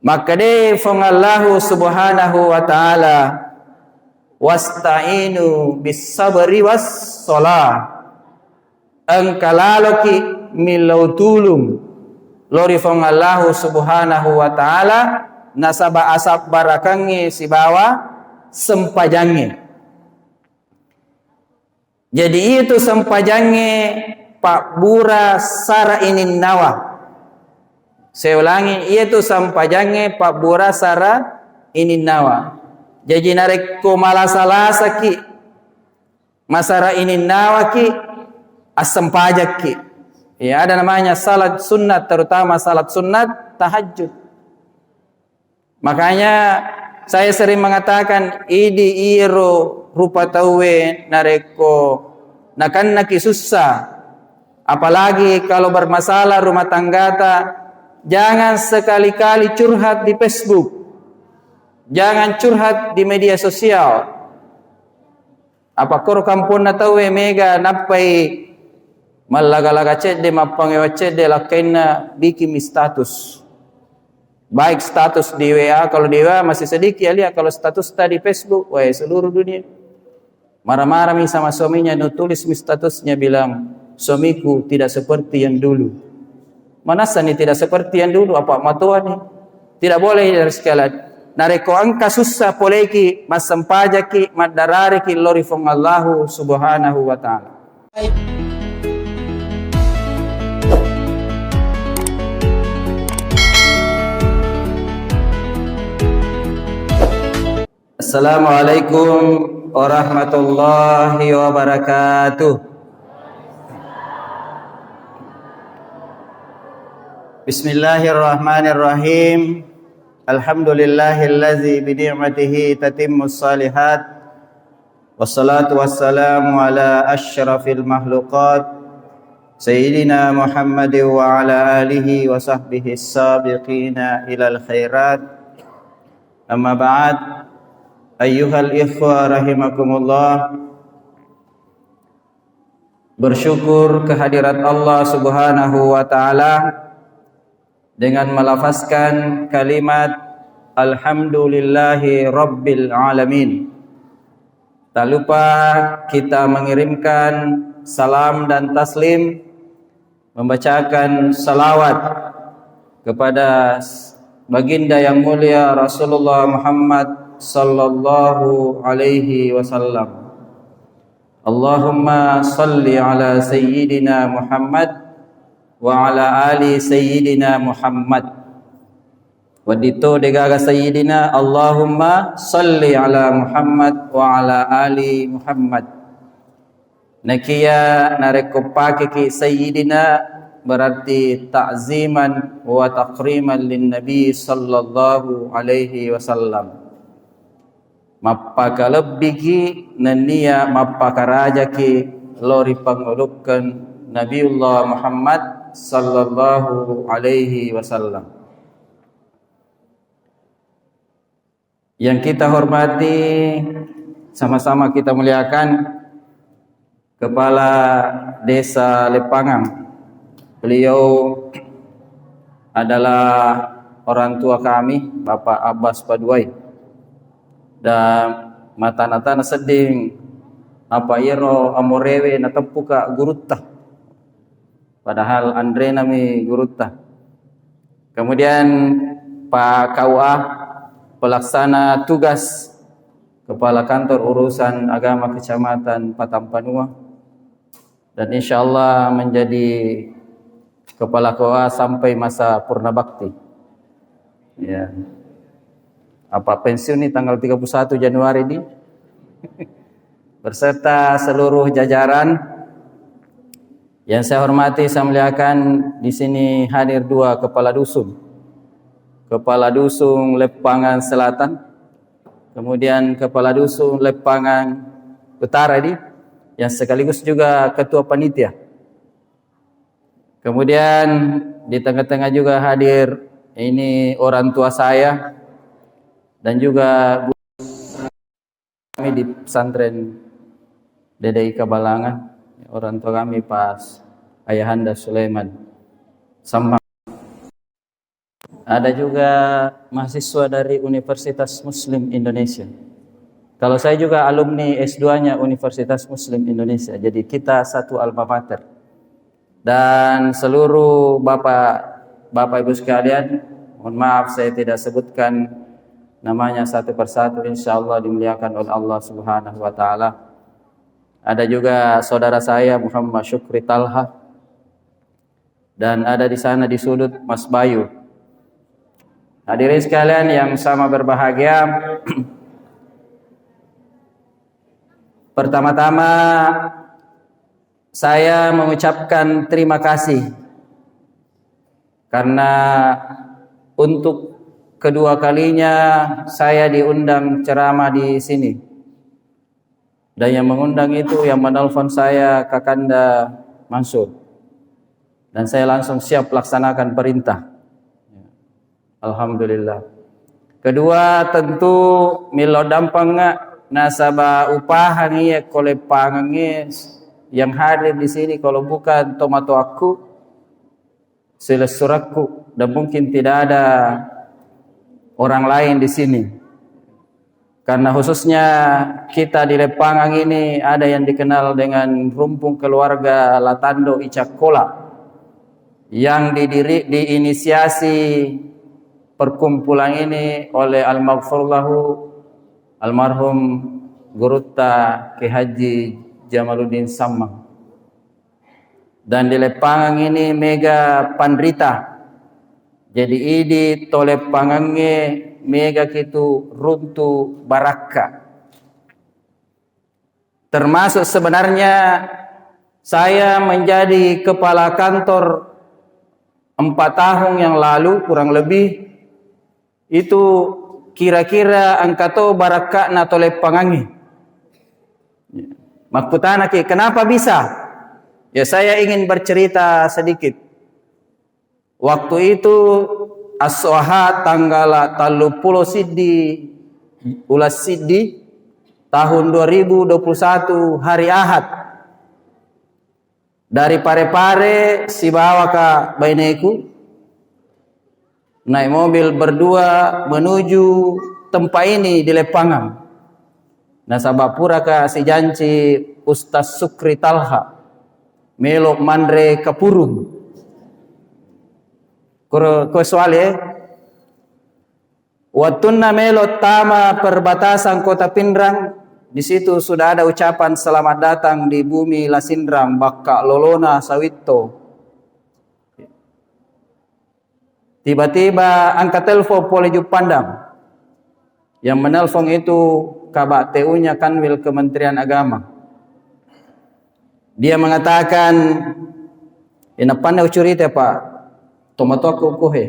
Maka de fong Allah subhanahu wa ta'ala wasta'inu bis sabri was shalah angkalaloki milau tulung lori fong Allah subhanahu wa ta'ala nasaba asap barakangi si bawa sempajangi. Jadi itu sempajangi Pak Bura Sara inin nawa. Saya ulangi, itu sempajangi Pak Bura Sara inin nawa. Jadi narik ko malasalasa ki masara inin nawa ki asam pajak ki. Ya, ada namanya salat sunnat, terutama salat sunnat tahajud. Makanya saya sering mengatakan idi iro rupa tawe nareko nakan naki susah. Apalagi kalau bermasalah rumah tangga jangan sekali-kali curhat di Facebook. Jangan curhat di media sosial. Apa kor kampung na tawe mega napai malaga-laga cede mapangewa cede lakaina bikin status. Baik status di WA, kalau di WA masih sedikit ya lihat, kalau status tadi Facebook, wah seluruh dunia. Marah-marah sama suaminya, nutulis statusnya bilang, suamiku tidak seperti yang dulu. Manasa nih tidak seperti yang dulu, apa matuan nih? Tidak boleh dari sekalian. Nareko angka susah poleki, masam pajaki, madarariki lori fong Allahu subhanahu wa ta'ala. Assalamualaikum warahmatullahi wabarakatuh. Bismillahirrahmanirrahim. Alhamdulillahillazi bini'matihi tatimmus salihat. Wassalatu wassalamu ala asyrafil makhluqat Sayyidina Muhammadin wa ala alihi wa sahbihi as-sabiqina ilal khairat. Amma ba'd. Ayyuhal ikhwa rahimakumullah. Bersyukur kehadirat Allah subhanahu wa ta'ala dengan melafazkan kalimat Alhamdulillahi Rabbil Alamin. Tak lupa kita mengirimkan salam dan taslim, membacakan salawat kepada baginda yang mulia Rasulullah Muhammad sallallahu alaihi wasallam. Allahumma salli ala sayyidina Muhammad wa ala ali sayyidina Muhammad. Wadito degaga sayyidina Allahumma salli ala Muhammad wa ala ali Muhammad. Nakia narekopake ki sayyidina berarti ta'ziman wa takriman lin nabi sallallahu alaihi wasallam. Mapakalebiki nania mapakarajaki lori pangulukan Nabiullah Muhammad sallallahu alaihi wasallam. Yang kita hormati, sama-sama kita muliakan Kepala Desa Lepangang. Beliau adalah orang tua kami, Bapak Abbas Paduai. Dan mata-nata seding apa iro amorewe na tempuka gurutta. Padahal Andre nami gurutta. Kemudian Pak KUA pelaksana tugas Kepala Kantor Urusan Agama Kecamatan Patampanua, dan insyaallah menjadi Kepala KUA sampai masa purna bakti. Ya. Apa pensiun nih tanggal 31 Januari ini. Berserta seluruh jajaran yang saya hormati, saya muliakan, di sini hadir dua kepala dusun. Kepala dusun Lepangan Selatan, kemudian kepala dusun Lepangan Utara ini, yang sekaligus juga ketua panitia. Kemudian di tengah-tengah juga hadir ini orang tua saya dan juga kami di pesantren Dedei Kabalangan, orang tua kami pas Ayahanda Sulaiman Sambang. Ada juga mahasiswa dari Universitas Muslim Indonesia. Kalau saya juga alumni S2-nya Universitas Muslim Indonesia. Jadi kita satu alma mater. Dan seluruh Bapak Ibu sekalian, mohon maaf saya tidak sebutkan namanya satu persatu, insyaallah dimuliakan oleh Allah Subhanahu wa taala. Ada juga saudara saya Muhammad Syukri Talha. Dan ada di sana di sudut Mas Bayu. Hadirin sekalian yang sama berbahagia, pertama-tama saya mengucapkan terima kasih karena untuk kedua kalinya saya diundang ceramah di sini. Dan yang mengundang itu, yang menelpon saya, Kakanda Mansur. Dan saya langsung siap laksanakan perintah. Alhamdulillah. Kedua, tentu milo dampang nasaba upahan iya kole pangangi yang hadir di sini, kalau bukan tomato aku selesuraku, dan mungkin tidak ada orang lain di sini. Karena khususnya kita di Lepangang ini ada yang dikenal dengan rumpun keluarga Latando Icakola yang diinisiasi perkumpulan ini oleh almarhum Guruta Ki Haji Jamaluddin Sammang. Dan di Lepangang ini mega pandrita. Jadi idi tole pangange mega kitu runtu baraka. Termasuk sebenarnya saya menjadi kepala kantor 4 tahun yang lalu kurang lebih. Itu kira-kira angkato baraka na tole pangangi. Makutana ki, kenapa bisa? Ya saya ingin bercerita sedikit. Waktu itu As-Soha tanggal 30 Siddi ulas Siddi tahun 2021 hari Ahad. Dari Parepare si bawa ke Baineku, naik mobil berdua menuju tempat ini di Lepangang. Nasabapura ka si janci Ustaz Sukri Talha melok mandre kapurung. Ko soalnya watunna melok tama perbatasan Kota Pindrang, di situ sudah ada ucapan selamat datang di bumi Lasindrang Bakka Lolona Sawito. Tiba-tiba angkat telepon oleh Jupandang. Yang menelpon itu Kabak TU-nya Kanwil Kementerian Agama. Dia mengatakan, "Inapan na curita Pak, tomato aku kohe."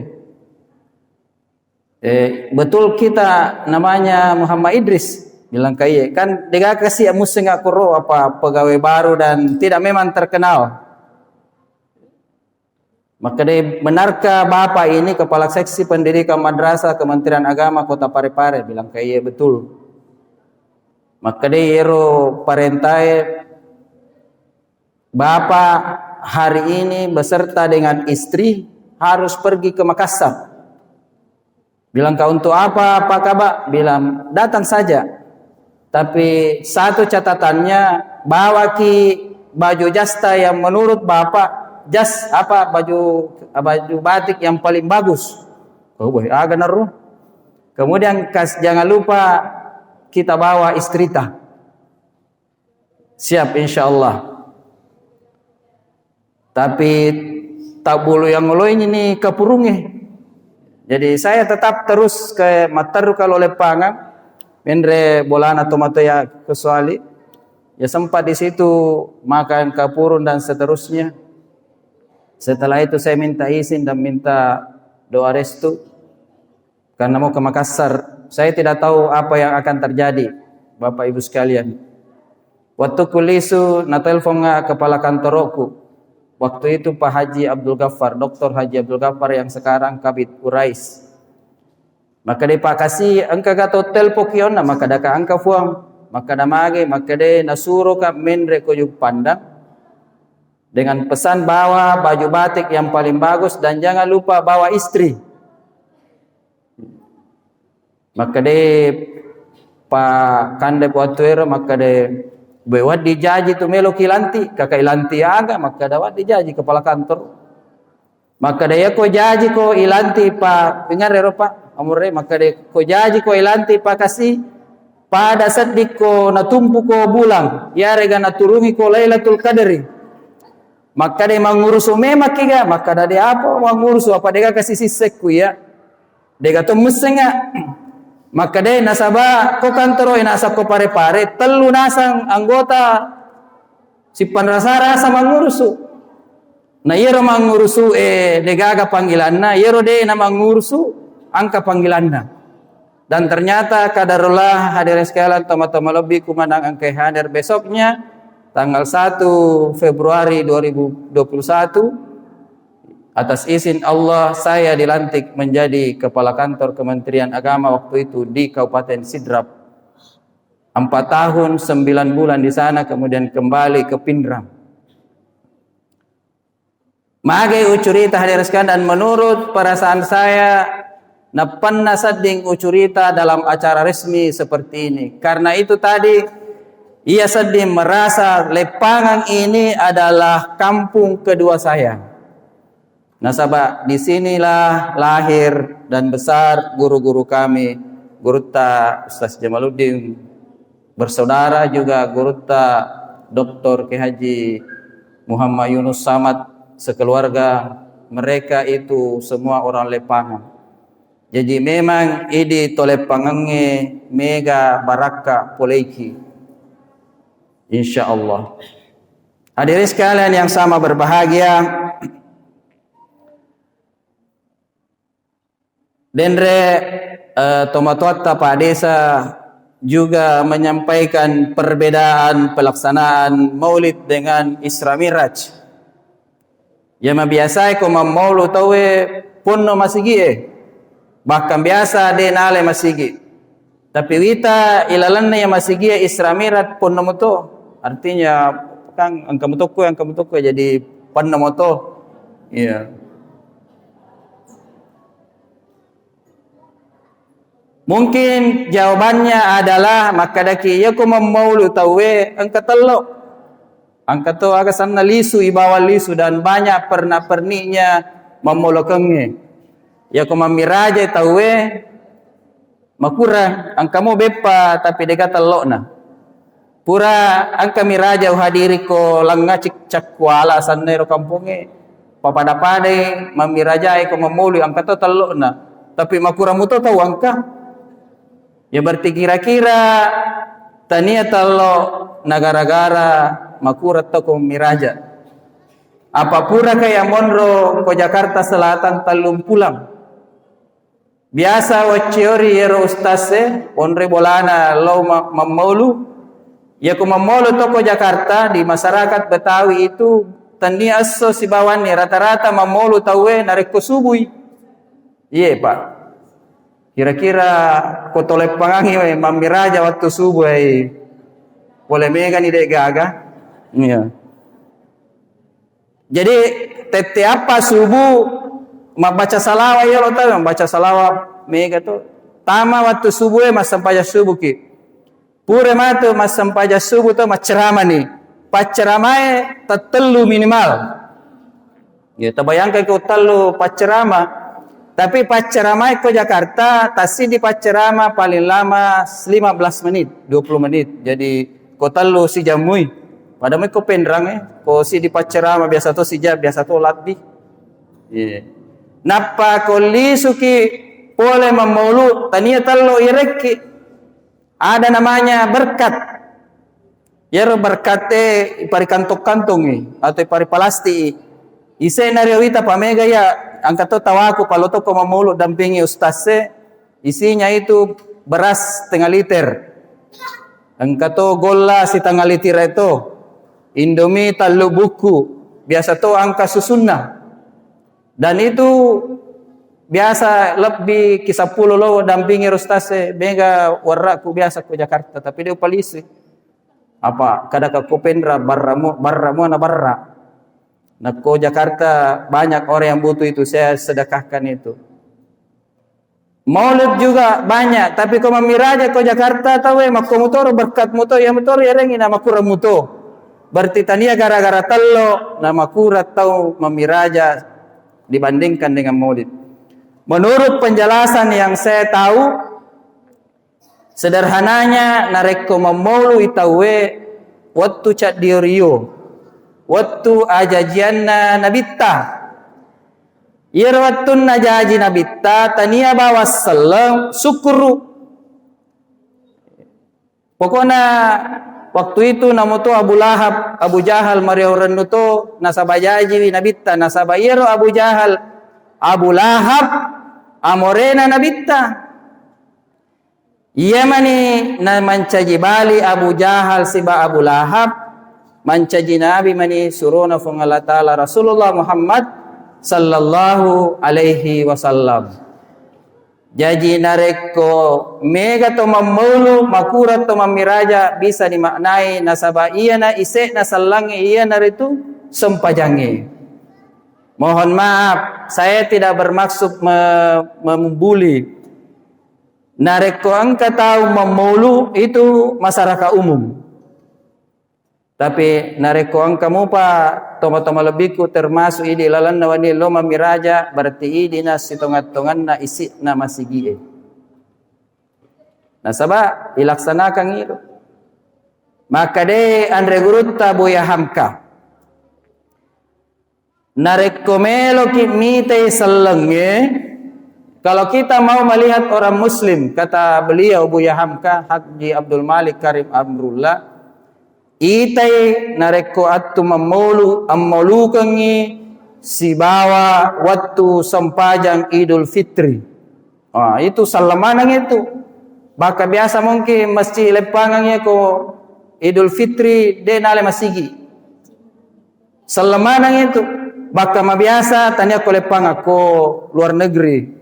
Betul kita namanya Muhammad Idris, bilang kayak kan dia kasih musim aku roh apa pegawai baru dan tidak memang terkenal. Maka dia, benarkah Bapak ini kepala seksi pendidikan madrasah Kementerian Agama Kota Parepare? Bilang kayak betul. Maka dia hero parentai Bapak hari ini beserta dengan istri harus pergi ke Makassar. Bilang kau untuk apa Pak Kabak? Bilang datang saja. Tapi satu catatannya, bawa ki baju jasta yang menurut Bapak jas apa baju batik yang paling bagus. Oh boy, agak naruh. Kemudian jangan lupa kita bawa istrita. Siap insyaallah. Tapi tak bulu yang ngoloin ini kepurungnya. Jadi saya tetap terus ke Mataru kalau Lepangang, mendre bolana tomato ya kesuali. Ya sempat di situ makan kapurun dan seterusnya. Setelah itu saya minta izin dan minta doa restu karena mau ke Makassar. Saya tidak tahu apa yang akan terjadi, Bapak Ibu sekalian. Waktu kulisu na telepon kepala kantorku. Waktu itu Pak Haji Abdul Ghaffar, Dr. Haji Abdul Ghaffar yang sekarang Kabid Urais. Maka dia Pak kasih angka gato telpo kiona, maka daka angka fuang, maka damage, maka dia nasuro ka mendre ko yung pandang dengan pesan bawa baju batik yang paling bagus dan jangan lupa bawa istri. maka de pa kande puatuero maka de bewat dijaji tu melo kilanti kakak ilanti aga maka dawat dijaji kepala kantor maka de ko jaji ko ilanti pa dengar Eropa amure maka de ko jaji ko ilanti pa kasih pada sadik ko natumpu ko bulang ya rega naturungi ko Lailatul Qadri maka de mangurusu memak kiga maka de apa mangurusu apa dega kasih sisekku ya dega to musenga maka de nasaba ko kantoro inasap ko pare-pare telu nasang anggota si panrasa-rasa mangurusu na yero mangurusu degaga panggilanna yero de na mangurusu angka panggilanna dan ternyata kadarullah hadirin sekalian teman-teman lebih kumandang angka hadir besoknya tanggal 1 Februari 2021 atas izin Allah saya dilantik menjadi kepala kantor Kementerian Agama waktu itu di Kabupaten Sidrap 4 tahun 9 bulan di sana kemudian kembali ke Pindrang magai ucurita hadirin sekalian dan menurut perasaan saya napan nasading ucurita dalam acara resmi seperti ini. Karena itu tadi ia sedih merasa Lepangan ini adalah kampung kedua saya. Nasabah disinilah lahir dan besar guru-guru kami, Guruta Ustaz Jamaluddin, bersaudara juga Guruta Dr. K. Haji Muhammad Yunus Samad, sekeluarga mereka itu semua orang Lepangan. Jadi memang ini Tolepangange mega baraka poleiki insyaallah. Hadirin sekalian yang sama berbahagia, Dendre Tomatuata Pak Desa juga menyampaikan perbedaan pelaksanaan Maulid dengan Isra Miraj. Ya biasa ko maulud tawe punno masigi bahkan biasa de nale masigi tapi wita ilalanna ya masigi Isra Miraj punno moto artinya kan angka motoko jadi punno moto iya. Mungkin jawabannya adalah maka daki ya ko maulud tawe angka telo angka to aga sanna lisu ibawa lisu dan banyak perna-perninya memolokenge ya ko mamiraja tawe makura angka mo bepa tapi deka telokna pura angka miraja hadiri ko langacik cakwala sanero kampunge papada-pade mamiraja ko mamuli angka to telokna tapi makura muto tahu angka ya berarti kira-kira tania telo nagara-gara makura to ko miraja apa pura kaya monro ko Jakarta Selatan talum pulang biasa waciori yero ustase onre bolana lo mamolu ya ko mamolu to ko Jakarta di masyarakat Betawi itu tani aso si bawani rata-rata mamolu tawe nareko subui iya Pak kira-kira ko Tolepangangi mamiraja waktu subuh boleh mega ni dek gaga iya. Jadi apa subuh membaca salawat ya lo tahu membaca salawat mega tu tama waktu subuh mas sampai subuh ki pure matu mas sampai subuh tu mas ceramah ni paceramai tetelu minimal ya terbayangkan kau telu paceramah tapi paceramai ke Jakarta tasi di paceramah paling lama 15 menit 20 menit jadi kau telu si jamui padahal kau pendrang kau si di paceramah biasa tu si jam biasa tu latih yeah. Napa koli suki boleh memulu tania talo ireki ada namanya berkat ya berkate ipari kantung-kantung atau ipari palasti ise nario wita pamega ya angkato tawaku paloto ko memulu dampingi ustase isinya itu beras setengah liter angkato gola setengah liter itu Indomie talu buku biasa to angka susunna dan itu biasa lebih kisah puluh lo dampingi rustase mega warraku biasa ke Jakarta tapi dia polisi apa kada ke Kopendra barra na barra nah ko Jakarta banyak orang yang butuh itu saya sedekahkan itu Maulid juga banyak, tapi kau memiraja kau Jakarta tahu mak motor berkat motor ya motor ya rengi nama kurang motor. Berarti tania gara-gara telo nama kurat tahu memiraja dibandingkan dengan Maulid. Menurut penjelasan yang saya tahu, sederhananya nareko memaulu itawe waktu cat diorio, waktu ajajianna nabitta. Irwatun najaji nabitta tania bawas salam syukuru. Pokoknya waktu itu namo tu Abu Lahab, Abu Jahal Mario Renuto nasabajaji nabitta nasabayero Abu Jahal, Abu Lahab amorena nabitta. Ia mani na mancaji bali Abu Jahal siba Abu Lahab mancaji nabi mani suruna fung Allah Ta'ala Rasulullah Muhammad sallallahu alaihi wasallam. Jadi nareko mega to mamulu makura to mamiraja bisa dimaknai nasaba iya na ise na salangi iya naritu sempajangi. Mohon maaf, saya tidak bermaksud membuli. Nareko angka tahu mamulu itu masyarakat umum. Tapi nareko angka mupa toma-toma lebihku termasuk idi lalan nawani lo mamiraja berarti idi na sitongat-tongan na isi na masigi. Nasaba ilaksanakan itu. Maka de andre gurutta buya hamka. Nareko melo kimite sallange. Kalau kita mau melihat orang muslim, kata beliau Buya Hamka Haji Abdul Malik Karim Amrullah, itai nareko attu mamulu ammolukangi sibawa waktu sempajang Idul Fitri. Itu salamanang itu. Baka biasa mungkin masjid lepangangnya ko Idul Fitri de nale masigi. Salamanang itu. Baka mabiasa tanya ko lepang ako luar negeri.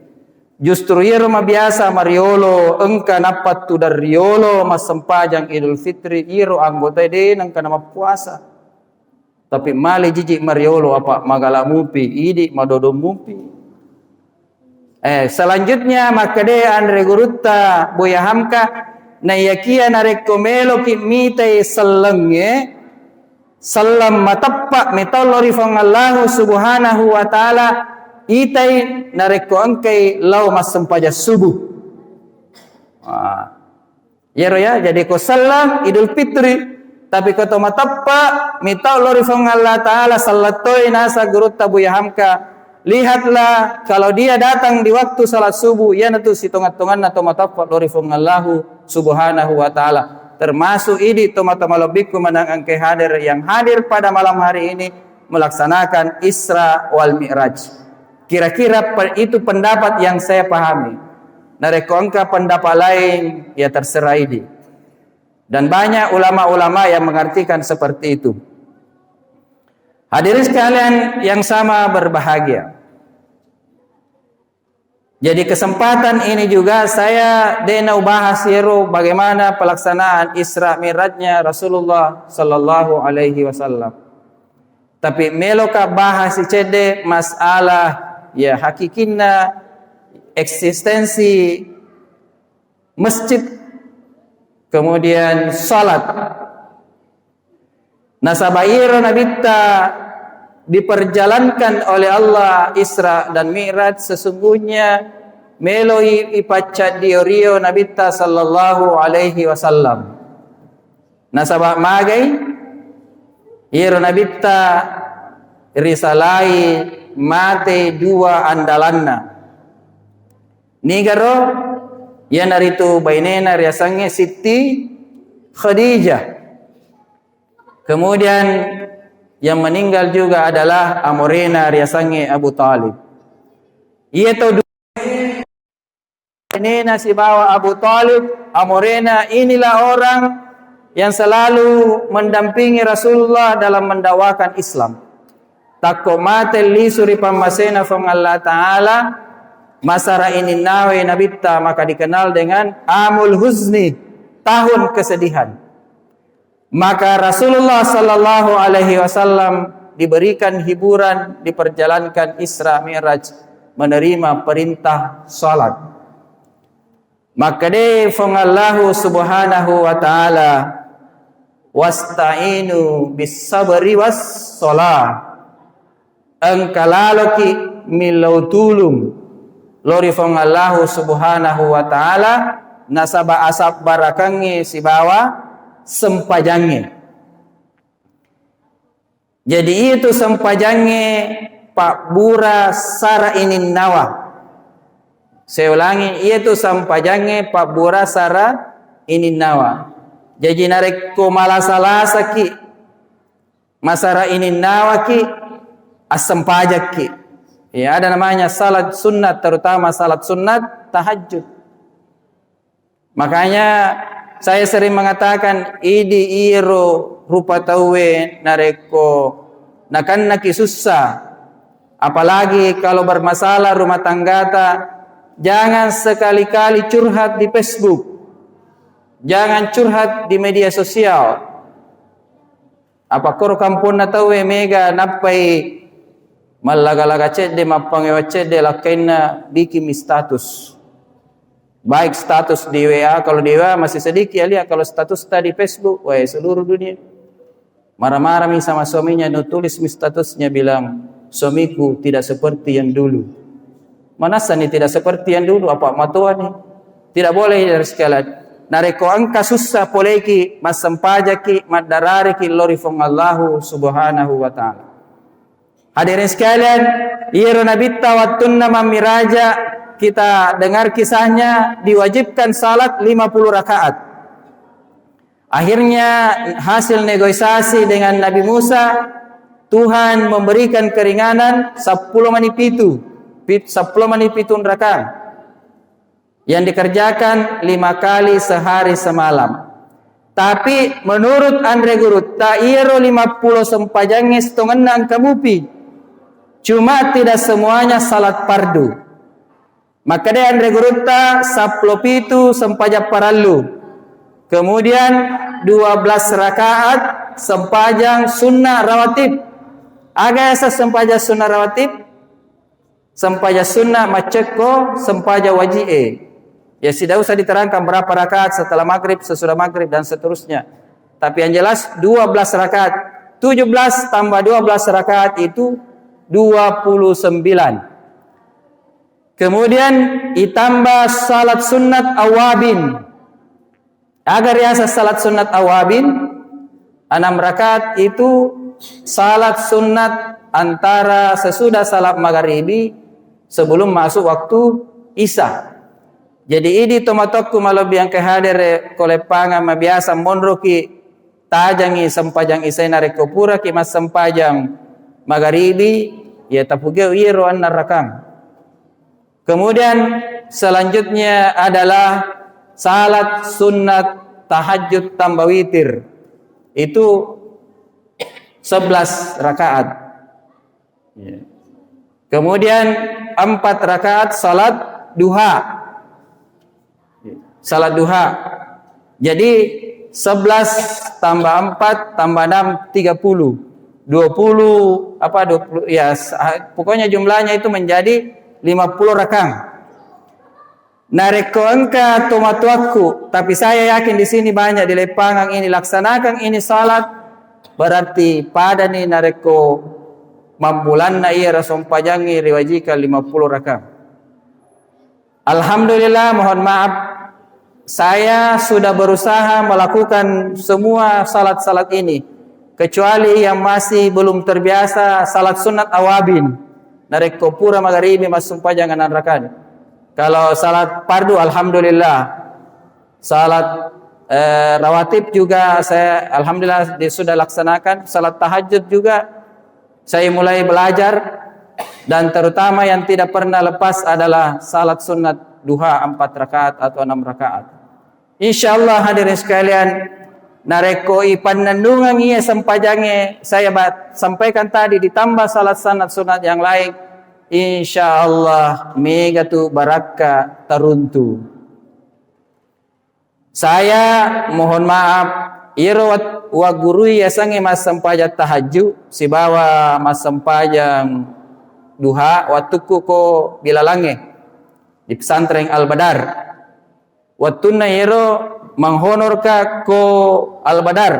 Justru iro mabiasa mariolo engka napat tu dari riolo mas sempajang Idul Fitri iro anggota de nang kana puasa. Tapi mali jijik mariolo apa magala mupi idi madodo mupi. Selanjutnya maka de andre gurutta Buya Hamka na yakia nareko melo kimite sallange salam matappa mitallori fang Allah subhanahu wa ta'ala itai nareko angkai lau mas sempaja subuh. Yero ya, jadi ko salam Idul Fitri, tapi ko to matappa mitau lori fang Allah Ta'ala salatoi nasa gurutta Buya Hamka. Lihatlah kalau dia datang di waktu salat subuh, ya natu sitongat-tongan na to matappa lori fang Allah subhanahu wa ta'ala. Termasuk ini to matamalobiku manang angkai hadir yang hadir pada malam hari ini melaksanakan Isra wal Mi'raj. Kira-kira itu pendapat yang saya pahami. Nareko angka pendapat lain ya terserah ini. Dan banyak ulama-ulama yang mengartikan seperti itu. Hadirin sekalian yang sama berbahagia. Jadi kesempatan ini juga saya denau bahas yero bagaimana pelaksanaan Isra Mi'rajnya Rasulullah sallallahu alaihi wasallam. Tapi meloka bahas icede masalah ya hakikinna eksistensi masjid kemudian salat nasabairo nabitta diperjalankan oleh Allah Isra dan Mi'raj sesungguhnya meloi ipacat diorio nabitta sallallahu alaihi wasallam nasabah magai iro nabitta risalai mate dua andalanna nigaro yan naritu bainena riasange Siti Khadijah. Kemudian yang meninggal juga adalah amorena riasange Abu Talib. Ia to bainena si bawa Abu Talib amorena inilah orang yang selalu mendampingi Rasulullah dalam mendakwakan Islam. Takko mate li suri pamasena fang Allah Ta'ala masara ini nawe nabitta maka dikenal dengan Amul Huzni, tahun kesedihan. Maka Rasulullah sallallahu alaihi wasallam diberikan hiburan, diperjalankan Isra Mi'raj, menerima perintah salat. Maka de fong Allah subhanahu wa ta'ala wasta'inu bis sabri was shalah engkalaloki milau tulung lori fong Allah subhanahu wa ta'ala nasaba asap barakangi si bawa sempajangi. Jadi itu sempajangi Pak Bura Sara inin nawa. Saya ulangi, itu sempajangi Pak Bura Sara inin nawa. Jadi narek ko malasalasa ki masara inin nawa ki asam pajak ki. Ya, ada namanya salat sunat, terutama salat sunat tahajud. Makanya saya sering mengatakan idi iro rupa tawe nareko nakan naki susah. Apalagi kalau bermasalah rumah tangga jangan sekali-kali curhat di Facebook. Jangan curhat di media sosial. Apa kor kampun na tawe mega napai malaga-laga cede mapangewa cede lakaina bikin status. Baik status di WA, kalau di WA masih sedikit ya lihat, kalau status tadi Facebook, wah seluruh dunia. Marah-marah sama suaminya, nulis statusnya bilang, suamiku tidak seperti yang dulu. Mana sani tidak seperti yang dulu, apa matua nih? Tidak boleh dari sekalian. Nareko angka susah poleki, mas sempajaki, madarariki lorifong Allahu subhanahu wa ta'ala. Hadirin sekalian, iro nabita wattunna mamiraja, kita dengar kisahnya diwajibkan salat 50 rakaat. Akhirnya hasil negosiasi dengan Nabi Musa, Tuhan memberikan keringanan 10 manipitu 10 manipitun rakaat yang dikerjakan 5 kali sehari semalam. Tapi menurut Andre Guru, tairo 50 sempajangi setongan kamupi. Cuma tidak semuanya salat fardu. Maka dia Andre Gurutta 10 pitu sempajak paralu. Kemudian 12 rakaat sempajang sunnah rawatib. Aga esa sempajak sunnah rawatib, sempajak sunnah maceko, sempajak wajib. Ya tidak usah diterangkan berapa rakaat setelah maghrib, sesudah maghrib dan seterusnya. Tapi yang jelas 12 rakaat. 17 tambah 12 rakaat itu 29. Kemudian ditambah salat sunat awabin. Agar biasa salat sunat awabin 6 rakaat itu salat sunat antara sesudah salat maghribi sebelum masuk waktu isya. Jadi ini tomatokku malabiang kehadir kolepanga mabiasa monroki tajangi sempajang isya nareko pura ki mas sempajang maghribi ya tapugeu iro anna rakang. Kemudian selanjutnya adalah salat sunat tahajud tambah witir. Itu 11 rakaat. Kemudian 4 rakaat salat duha. Salat duha. Jadi 11 tambah 4 tambah 6 30. 20 apa 20 ya pokoknya jumlahnya itu menjadi 50 rakang. Nareko engka tomatuaku, tapi saya yakin di sini banyak di Lepangang ini laksanakan ini salat, berarti pada nih nareko mambulanna iya rasompajangi riwajika 50 rakang. Alhamdulillah, mohon maaf saya sudah berusaha melakukan semua salat-salat ini kecuali yang masih belum terbiasa salat sunat awabin. Nareko pura maghribi masumpajang 6 rakaat. Kalau salat fardu alhamdulillah. Salat rawatib juga saya alhamdulillah sudah laksanakan. Salat tahajud juga saya mulai belajar dan terutama yang tidak pernah lepas adalah salat sunat duha 4 rakaat atau 6 rakaat. Insyaallah hadirin sekalian, nareko ipanandungan iya sempajange saya sampaikan tadi ditambah salat sunat yang lain, insyaallah mega tu baraka taruntu. Saya mohon maaf irawat wa guru ya sange mas sampajat tahajud si bawa mas sampajang duha watuku ko bilalange di pesantren Al Badar. Wattuna iro menghonor ka ko Al-Badar.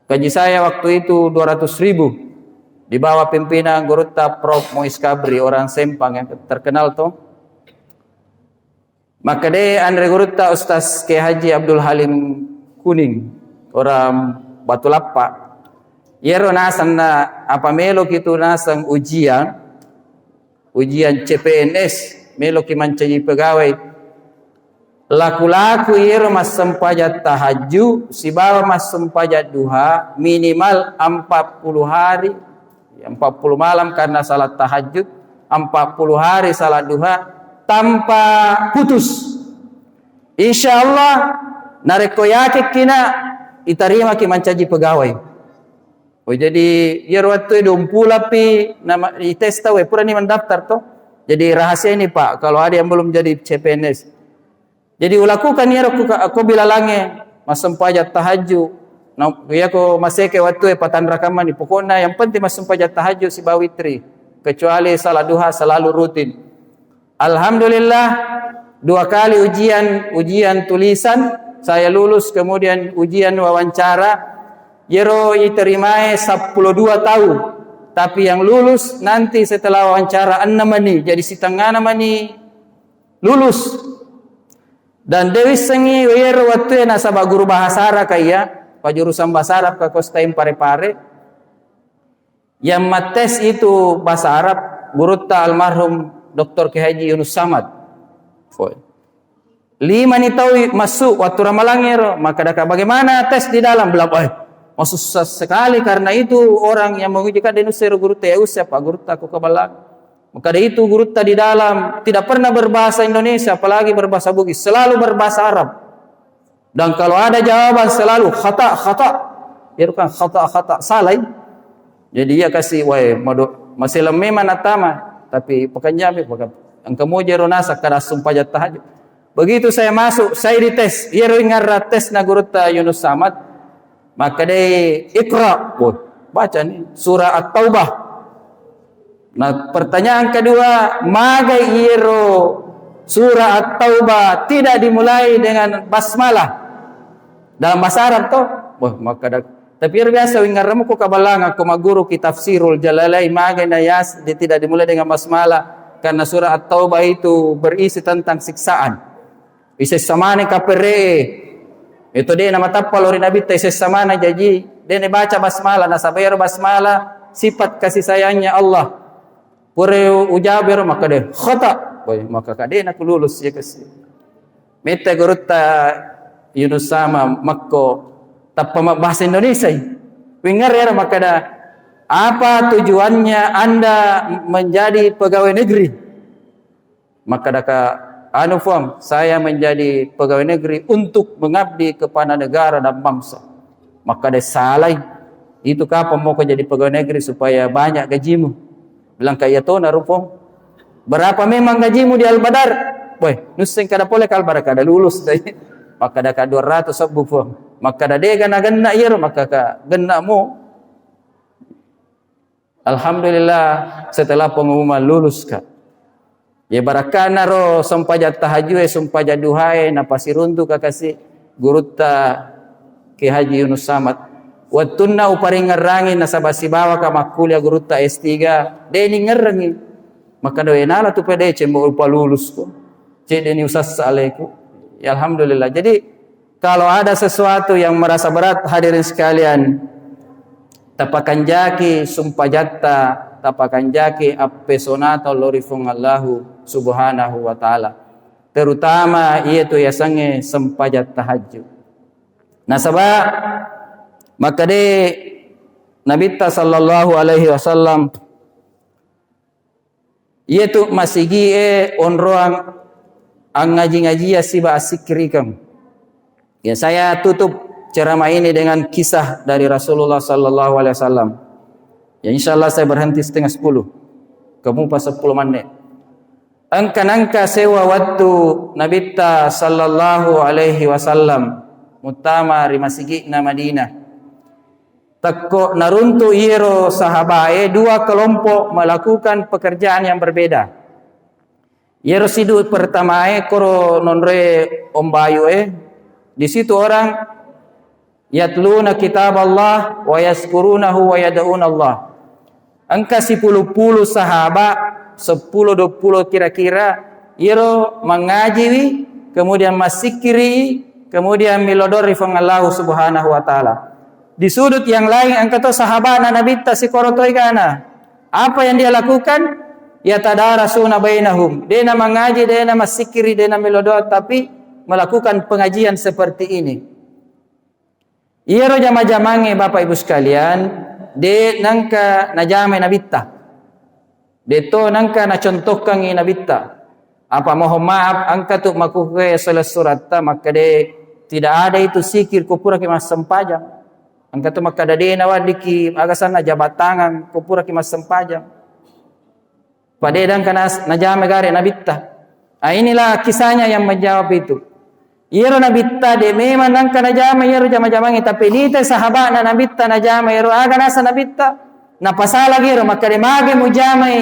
Gaji saya waktu itu 200.000 di bawah pimpinan Gurutta Prof. Mois Kabri, orang Sempang yang terkenal tuh. Maka de Andre Gurutta Ustaz Kiai Haji Abdul Halim Kuning, orang Batu Lapa. Yero nasan na apa melo kitu nasang ujian CPNS, melo ki mancaji pegawai. Laku-laku yero mas sempajat tahajud, si bawa mas sempajat duha minimal 40 hari, 40 malam karena salat tahajud, 40 hari salat duha tanpa putus. Insyaallah nareko yake kina itarima ki mancaji pegawai. Oh jadi yero waktu dumpula pi nama ites tahu pura ni mendaftar toh. Jadi rahasia ini Pak, kalau ada yang belum jadi CPNS. Jadi ulakukan ya aku bila lange masem pajak tahajud. Nah, ya ko maseke waktu patan rakaman ni pokoknya yang penting masem pajak tahajud si bawitri. Kecuali salat duha selalu rutin. Alhamdulillah 2 kali ujian tulisan saya lulus, kemudian ujian wawancara yero iterimai 12 tahun. Tapi yang lulus nanti setelah wawancara 6 mani. Jadi setengah mani lulus. Dan Dewi Sengi yero waktu nasabah guru bahasa Arab kaya, pajurusan bahasa Arab ke Kostaim Pare-Pare. Yang mates itu bahasa Arab Gurutta almarhum Dr. Kiai Haji Yunus Samad. 5 ni tahu masuk waktu ramalang yero, maka daka bagaimana tes di dalam belum susah sekali karena itu orang yang mengujikan denusir Gurutta ya usah Pak Gurutta aku kebalang. Maka dari itu Gurutta di dalam tidak pernah berbahasa Indonesia apalagi berbahasa Bugis, selalu berbahasa Arab. Dan kalau ada jawaban selalu khata. Dia kan khata salah. Jadi dia kasih masih lemah manatama tapi pekanjami ang kamu jero nasa kada sumpah tahajud. Begitu saya masuk, saya dites. Ia ngarra tes na Gurutta Yunus Samad. Maka dia ikra, baca nih surah At-Taubah. Nah pertanyaan kedua, magai iro surah At-Taubah tidak dimulai dengan basmalah dalam bahasa Arab toh? Maka tapi biasa wingarmu ko kabalang ako maguru ki tafsirul Jalalain magai na yas tidak dimulai dengan basmalah karena surah At-Taubah itu berisi tentang siksaan. Isa samane kapere. Itu dia nama tapal ori Nabi teses sama na jadi dia baca basmalah nasabayar basmalah sifat kasih sayangnya Allah. Pure ujaber maka dia khata. Maka kade nak lulus ya kasih. Meta Gurutta Yunus sama makko tappa bahasa Indonesia. Wingar ya maka dah apa tujuannya Anda menjadi pegawai negeri? Maka daka saya menjadi pegawai negeri untuk mengabdi kepada negara dan bangsa. Maka dia salah. Itu kapan mau jadi pegawai negeri supaya banyak gajimu? Bilang kayak itu narupong. Berapa memang gajimu di Al-Badar? Nuseng kada boleh ke Al-Badar kada lulus. Maka dah ka 200 sabupong. Maka dah dia gana ir maka ka gana mo. Alhamdulillah setelah pengumuman lulus ka. Ya barakana ro sampajat tahajud sampajat duhae na pasiruntu kakasi Gurutta Kiai Haji Yunus Samad. Wattunna uparing ngerangi na sabasi bawa ka makuliah Gurutta S3 deni ngerangi. Maka doe nala tu pede cembo upa lulus ko. Ce deni usas aleku. Ya alhamdulillah. Jadi kalau ada sesuatu yang merasa berat hadirin sekalian, tapakan jaki sumpajatta tapakan jaki apesonata lorifung Allahu subhanahu wa ta'ala. Terutama yaitu yasange sempajat tahajud. Nah sebab maka de Nabi sallallahu alaihi wasallam yaitu masigi onroang ang ngaji-ngaji siba asikirikam. Ya saya tutup ceramah ini dengan kisah dari Rasulullah sallallahu alaihi wasallam. Ya insyaallah saya berhenti 9:30. Kamu pas 10 menit. Angka sewa waktu Nabi sallallahu alaihi wasallam mutama rimasigi na Madinah. Takko naruntu iro sahabae 2 kelompok melakukan pekerjaan yang berbeda. Yero sidu pertama koro nonre ombayu di situ orang yatluna kitab Allah wa yazkurunahu wa yad'una Allah. Angka 10 sahabat 10-20 kira-kira yero mengaji kemudian masikiri kemudian milodori fang Allah subhanahu wa ta'ala. Di sudut yang lain angka to sahabat Nabi ta si korotoi kana. Apa yang dia lakukan? Ya tadarasuna bainahum. Dia mengaji, dia masikiri, dia milodor, tapi melakukan pengajian seperti ini. Iyero jama-jamange Bapak Ibu sekalian, de nangka najame nabitta. De to nangka na contohkan nabitta. Apa mohon maaf angka tu makuke salah surat maka de tidak ada itu sikir kupura ki mas sempajang. Angka tu maka de nawadiki agasan jabat tangan kupura ki mas sempajang. Padedang kana najame gare nabitta. Inilah kisahnya yang menjawab itu. Yero nabitta de memang nangka najame yero jama-jamangi tapi nite sahabat na nabitta najame yero aga nasa nabitta na pasala gero maka de mage mujamai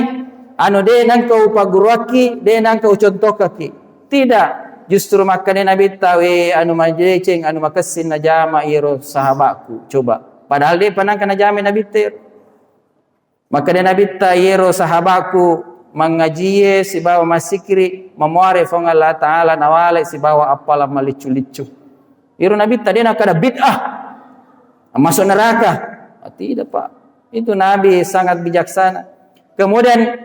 anu de nangka upagurwaki de nangka ucontokaki. Tidak, justru maka de nabitta we anu majeceng anu makasin najama yero sahabatku. Coba. Padahal de panangka najame nabitta. Maka de nabitta yero sahabatku mengaji si bawa masikri memuare fong Allah Ta'ala nawale si bawa apalah malicu-licu. Iru Nabi tadi nak ada bid'ah masuk neraka. Tidak Pak, itu Nabi sangat bijaksana. Kemudian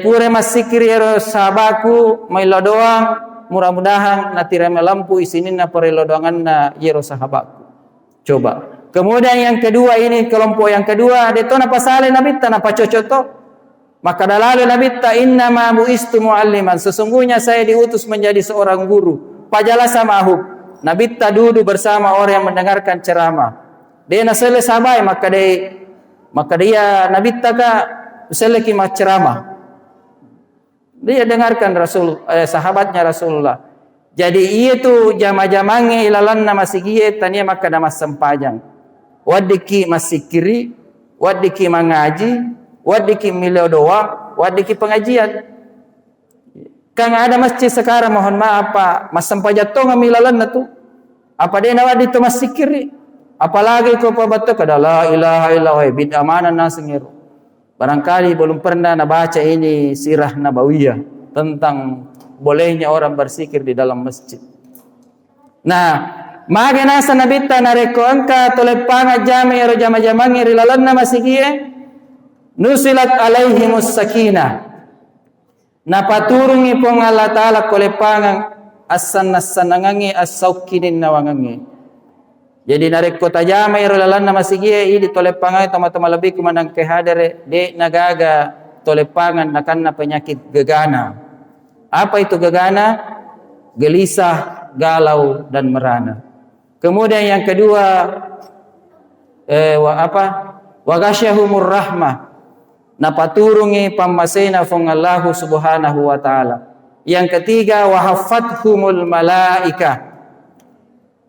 pure masikri iru sahabatku mailo doang mudah-mudahan natira melampu isinin na perelo doangan na iru sahabatku. Coba. Kemudian yang kedua ini kelompok yang kedua detona pasale Nabi tanah pacocoto. Maka dalalu Nabi ta inna ma buistu mualliman, sesungguhnya saya diutus menjadi seorang guru. Pajalasa ma'hum. Nabi ta duduk bersama orang yang mendengarkan ceramah. Dia nasele sabai maka dia Nabi ta ka seleki ceramah. Dia dengarkan sahabatnya Rasulullah. Jadi ia tu jama-jamange ilalan nama sigie tania maka nama sempajang. Wadiki masikiri, wadiki mengaji, wadiki mileo doa, wadiki pengajian. Kang ada masjid sekarang mohon maaf Pak, mas sampajato ngamilalan na tu. Apa dia nawadi tu masikiri? Apalagi ko pabato kada la ilaha illallah bid'ah mana nasingir. Barangkali belum pernah nabaca ini sirah nabawiyah tentang bolehnya orang bersikir di dalam masjid. Nah, mage nasa nabitta nareko angka tolepanga jame ro jama-jamangi rilalan na masikie. Nusilat alaihimus sakinah. Napaturungi pong Allah Ta'ala kolepangang asan-nasanangangi as-saukinin nawangangi. Jadi nareko tajama irulalan na masigie idi tolepangang tama-tama lebih kumandang kehadere de nagaga tolepangan nakanna penyakit gegana. Apa itu gegana? Gelisah, galau dan merana. Kemudian yang kedua Wagasyahumur rahmah. Napaturungi pamasena fong Allah subhanahu wa ta'ala. Yang ketiga wahafathumul malaika.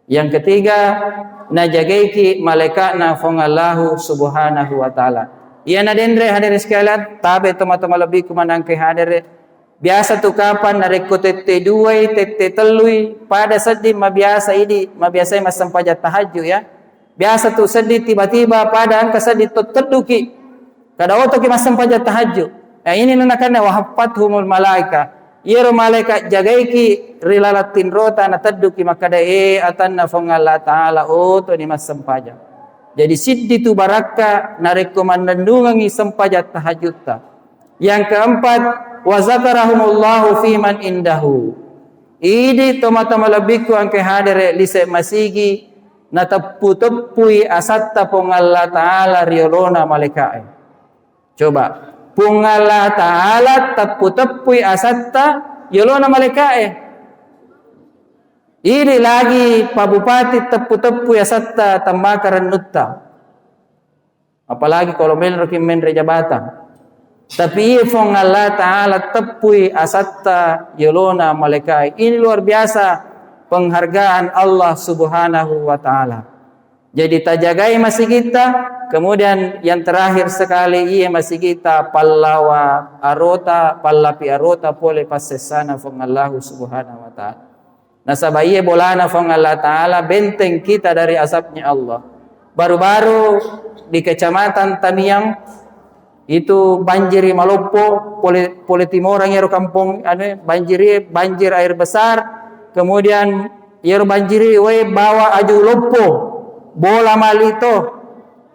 Yang ketiga najagaiki malaikatna fong Allah subhanahu wa ta'ala. Ia nadendre hadir sekalian tabe toma-toma lebih kumandang ke hadir. Biasa tu kapan nareko tete duai tete telui pada sedih mabiasa ini mabiasa mas sampajat tahajud ya. Biasa tu sedih tiba-tiba pada angka sedih teduki. Kada oto ki masam pajat tahajud. Ini nanakanna wahafathumul malaika. Yero malaikat jagaiki rilalatin rota na tadduki makada atanna fong Allah Ta'ala oto ni masam pajat. Jadi siddi tu baraka na rekomandandungangi sempajat tahajud ta. Yang keempat wa zakarahumullahu fi man indahu. Idi toma-toma lebiku angke hadere lise masigi na teppu-teppui asatta pong Allah Ta'ala riolona malaikat. Coba, pung Allah Ta'ala teppu-teppui asatta yolona malaikat. Ini lagi Pak Bupati teppu-teppui asatta tambakaran nutta. Apalagi kalau men jabatan. Tapi ifong Allah Ta'ala teppui asatta yolona malaikat. Ini luar biasa penghargaan Allah Subhanahu wa Ta'ala. Jadi tajagai masih kita, kemudian yang terakhir sekali ia masih kita pallawa arota, pallapi arota pole pasesana fong Allah subhanahu wa ta'ala. Nasabah ia bolana fong Allah ta'ala benteng kita dari azabnya Allah. Baru-baru di kecamatan Tamiang itu banjiri Malopo, pole timorang yero kampung banjir air besar, kemudian yero banjiri bawa aju Lopo, bola malito,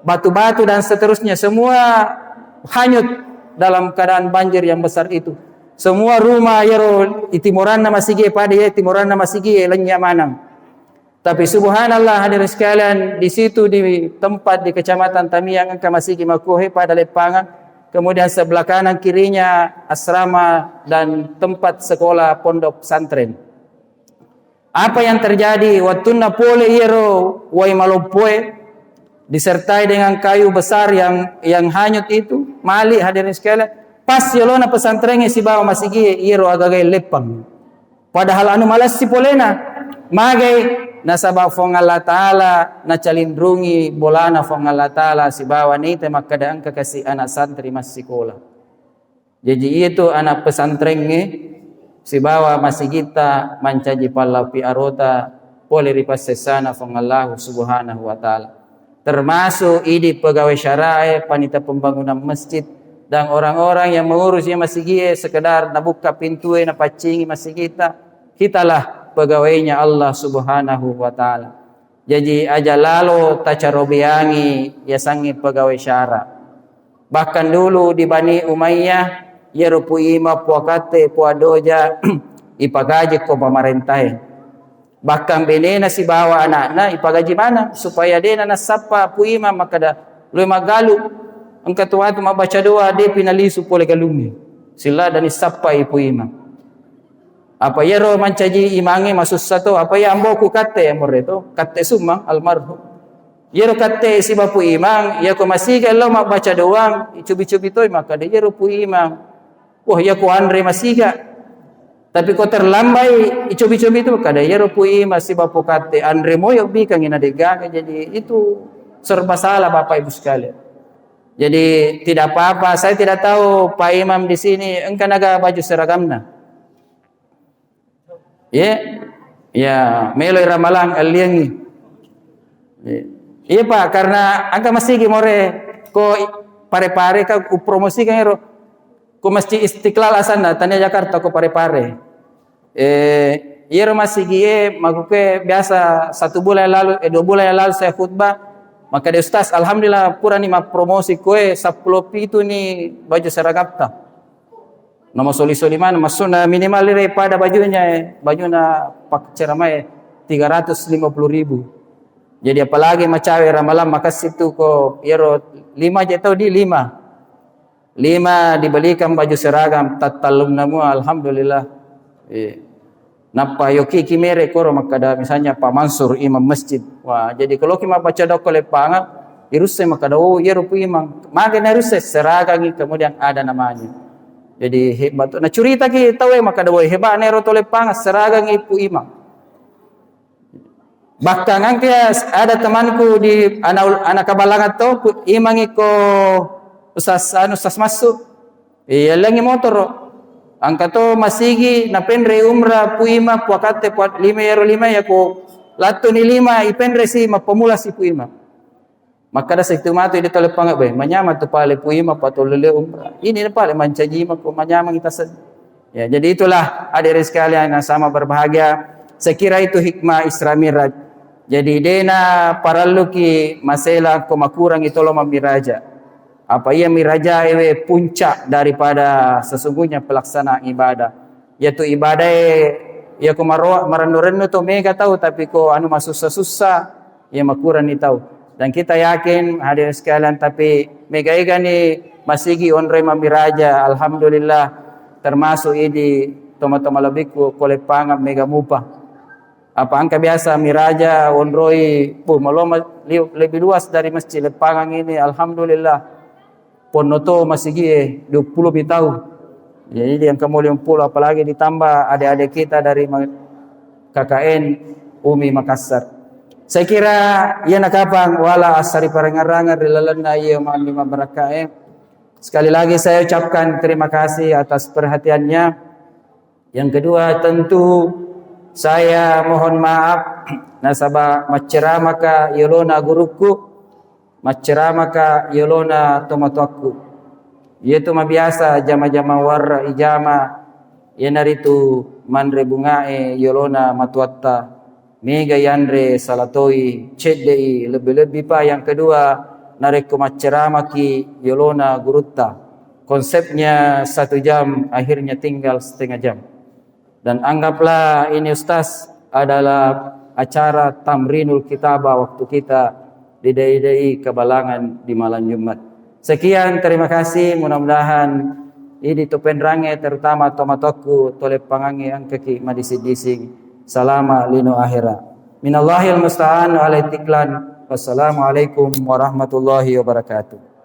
batu-batu dan seterusnya, semua hanyut dalam keadaan banjir yang besar itu. Semua rumah yero itimoranna masigi pada ya timorana masigi lenya manang. Tapi subhanallah hadirin sekalian, di situ di tempat di kecamatan Tamiang angka masigi makuhe pada lepangan, kemudian sebelah kanan kirinya asrama dan tempat sekolah pondok pesantren. Apa yang terjadi? Wattunna pole yero wai malopoe disertai dengan kayu besar yang hanyut itu, mali hadirin sekalian. Pas yolona pesantrennya si bawa masigi yero agagai lepang. Padahal anu malas si polena magai nasabah fong Allah Ta'ala na calindrungi bolana fong Allah Ta'ala si bawa ni te makadang kakasi anak santri mas sekolah. Jadi itu anak pesantrennya si bawa masih kita mancaji pallapi arota pole ripas sesana fong Allah subhanahu wa ta'ala. Termasuk idi pegawai syara'i, panitia pembangunan masjid, dan orang-orang yang mengurusnya masih gie sekedar nabuka pintu na pacingi masih kitalah pegawainya Allah subhanahu wa ta'ala. Jadi aja lalu tacarobiangi ya sangi pegawai syara. Bahkan dulu di Bani Umayyah yero puima puakate puadoja ipagaji ko pamarentai. Bahkan benena si bawa anak-anak ipagaji mana supaya dena nasapa puima makada lu magalu angka tua tu mabaca doa de pinalisu pole galungi sila dan isapa ipuima. Apa yero mancaji imangi masus satu apa ya amboku kate amorreto kate sumang almarhum. Yero kate si bapu imang ya ko masih kalau mabaca doa icubi-cubi toy maka de yero pu imang. Wah ya ku Andre masiga. Tapi ko terlambai icobi-cobi itu kada ya rupui masih bapu kate Andre moyo bikang ina degaga, jadi itu serba salah Bapak Ibu sekalian. Jadi tidak apa-apa, saya tidak tahu Pak Imam di sini engkau naga baju seragamna. Ya, meloi ramalang aliangi. Iya Pak, karena angka masih gimore ko pare-pare ka promosi kan ero. Ko masjid Istiqlal asana tanya Jakarta ko pare-pare. Yero masih gie maguke biasa 1 bulan yang lalu 2 bulan yang lalu saya khutbah, maka de ustaz alhamdulillah pura ni ma promosi koe 10 itu ni baju seragapta. Nama soli-soli mana masuna minimal dire pada bajuna pak ceramai 350.000. Jadi apalagi macawe ramalan maka situ ko yero 5 jatuh di 5 dibelikan baju seragam tatalum namu alhamdulillah. Napa yoki kimere koro makada misalnya Pak Mansur imam masjid. Wah, jadi kalau kita baca doa lepangan irusai makada oh ya rupu imam. Maka irusai seragam kemudian ada namanya. Jadi hebat. Nah cerita kita tahu makada oh hebat nero to lepangan seragam ibu imam. Bahkan angkia ada temanku di anak kabalangan to imam iko Ustaz masuk. Langi motor. Angka to masigi na pendre umrah puima puakate puat 5 euro 5 ya ko lato ni 5 ipendre si mapamula si puima. Maka da sektu matu ide tole panga be manyama to pale puima patolele umrah. Ini na pale mancaji ko manyama kita ya jadi itulah hadirin sekalian yang sama berbahagia. Sekira itu hikmah Isra Miraj. Jadi dena paraluki masela ko makurang itu lo miraja. Apa ia miraja ewe puncak daripada sesungguhnya pelaksanaan ibadah, yaitu ibadah ya ko marandoren to mega tahu tapi ko anu masuk susah ya makuran ni tahu. Dan kita yakin hadirin sekalian tapi mega ni masigi onre mamiraja alhamdulillah termasuk ini toma-toma lebih ko lepanga mega mupah. Apa angka biasa miraja onroi maloma lebih luas dari masjid lepangan ini alhamdulillah. Ponoto masih gie 20 tahun. Jadi yang kemudian 10 apalagi ditambah adik-adik kita dari KKN Umi Makassar. Saya kira ia nakapang wala asari parengar-rangar dilalana ia lima berkah. Sekali lagi saya ucapkan terima kasih atas perhatiannya. Yang kedua tentu saya mohon maaf nasaba maceramaka yolona guruku, maceramaka yolona tomatuaku. Yaitu mabiasa jama-jama warra ijama yenaritu manre bungae yolona matuatta. Mega yandre salatoi cedei lebih-lebih pa yang kedua nareko maceramaki yolona gurutta. Konsepnya 1 jam akhirnya tinggal setengah jam. Dan anggaplah ini Ustaz adalah acara tamrinul kitabah waktu kita di dai-dai kebalangan di malam Jumat. Sekian, terima kasih. Mudah-mudahan ini topen range terutama tomatoku tole pangangi angkaki madisi-dising. Salama lino akhira. Minallahil musta'an wa alaitiklan. Wassalamualaikum warahmatullahi wabarakatuh.